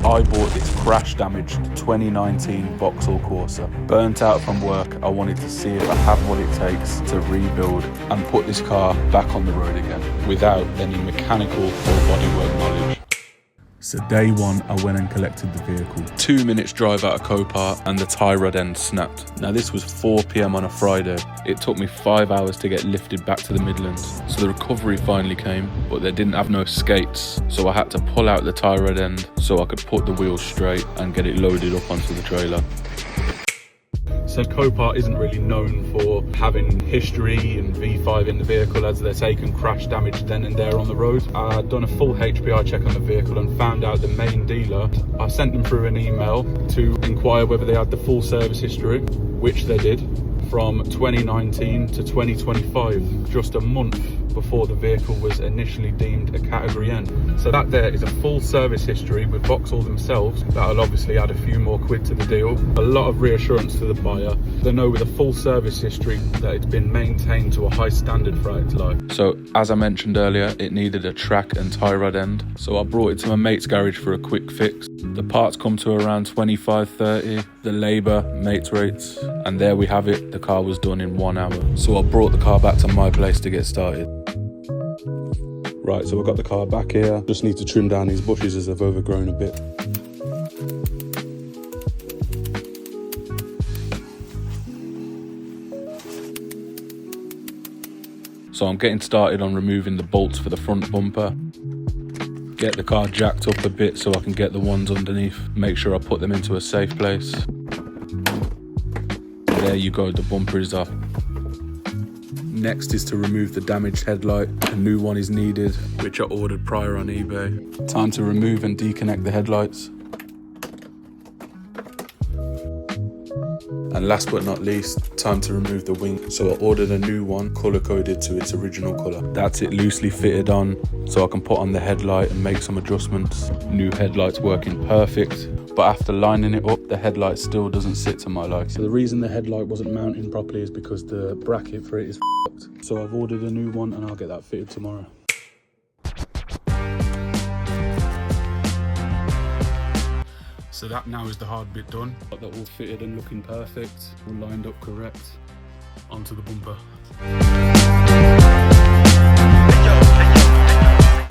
I bought this crash damaged 2019 Vauxhall Corsa. Burnt out from work, I wanted to see if I have what it takes to rebuild and put this car back on the road again without any mechanical or bodywork knowledge. So day one, I went and collected the vehicle. 2 minutes drive out of Copart and the tie rod end snapped. Now this was 4 p.m. on a Friday. It took me 5 hours to get lifted back to the Midlands. So the recovery finally came, but they didn't have no skates. So I had to pull out the tie rod end so I could put the wheels straight and get it loaded up onto the trailer. So Copart isn't really known for having history and V5 in the vehicle, as they're taking crash damage then and there on the road. I'd done a full HPI check on the vehicle and found out the main dealer. I sent them through an email to inquire whether they had the full service history, which they did, from 2019 to 2025, just a month before the vehicle was initially deemed a category N. So that there is a full service history with Vauxhall themselves. That'll obviously add a few more quid to the deal. A lot of reassurance to the buyer. They know with a full service history that it's been maintained to a high standard throughout its life. So as I mentioned earlier, it needed a track and tie rod end. So I brought it to my mate's garage for a quick fix. The parts come to around 25-30, the labour, mates rates, and there we have it. The car was done in 1 hour. So I brought the car back to my place to get started. Right, so I've got the car back here. Just need to trim down these bushes as they've overgrown a bit. So I'm getting started on removing the bolts for the front bumper. Get the car jacked up a bit so I can get the ones underneath. Make sure I put them into a safe place. There you go, the bumper is off. Next is to remove the damaged headlight. A new one is needed, which I ordered prior on eBay. Time to remove and deconnect the headlights. And last but not least, time to remove the wing. So I ordered a new one, colour coded to its original colour. That's it loosely fitted on, so I can put on the headlight and make some adjustments. New headlights working perfect, but after lining it up, the headlight still doesn't sit to my liking. So the reason the headlight wasn't mounting properly is because the bracket for it is f***ed. So I've ordered a new one and I'll get that fitted tomorrow. So that now is the hard bit done. Got that all fitted and looking perfect, all lined up correct. Onto the bumper.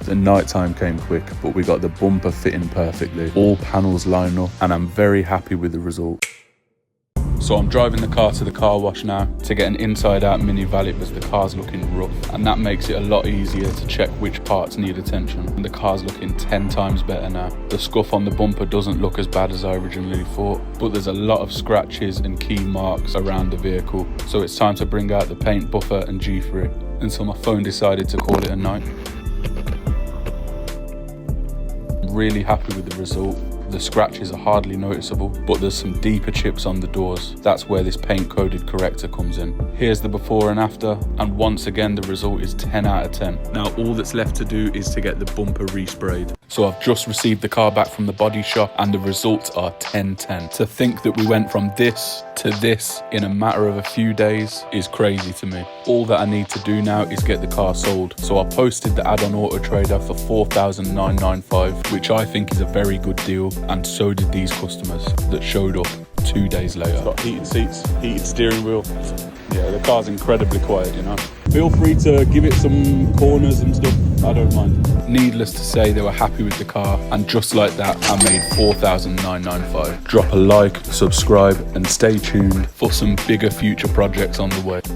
The night time came quick, but we got the bumper fitting perfectly. All panels line up and I'm very happy with the result. So I'm driving the car to the car wash now to get an inside out mini valet as the car's looking rough, and that makes it a lot easier to check which parts need attention. And the car's looking 10 times better now. The scuff on the bumper doesn't look as bad as I originally thought, but there's a lot of scratches and key marks around the vehicle. So it's time to bring out the paint buffer and G3. And so my phone decided to call it a night. I'm really happy with the result. The scratches are hardly noticeable, but there's some deeper chips on the doors. That's where this paint coated corrector comes in. Here's the before and after, and once again the result is 10 out of 10. Now all that's left to do is to get the bumper resprayed. So I've just received the car back from the body shop and the results are 10-10. To think that we went from this to this in a matter of a few days is crazy to me. All that I need to do now is get the car sold. So I posted the ad on Auto Trader for $4,995, which I think is a very good deal, and so did these customers that showed up 2 days later. It's got heated seats, heated steering wheel. Yeah, the car's incredibly quiet, you know. Feel free to give it some corners and stuff, I don't mind. Needless to say, they were happy with the car, and just like that, I made $4,995. Drop a like, subscribe, and stay tuned for some bigger future projects on the way.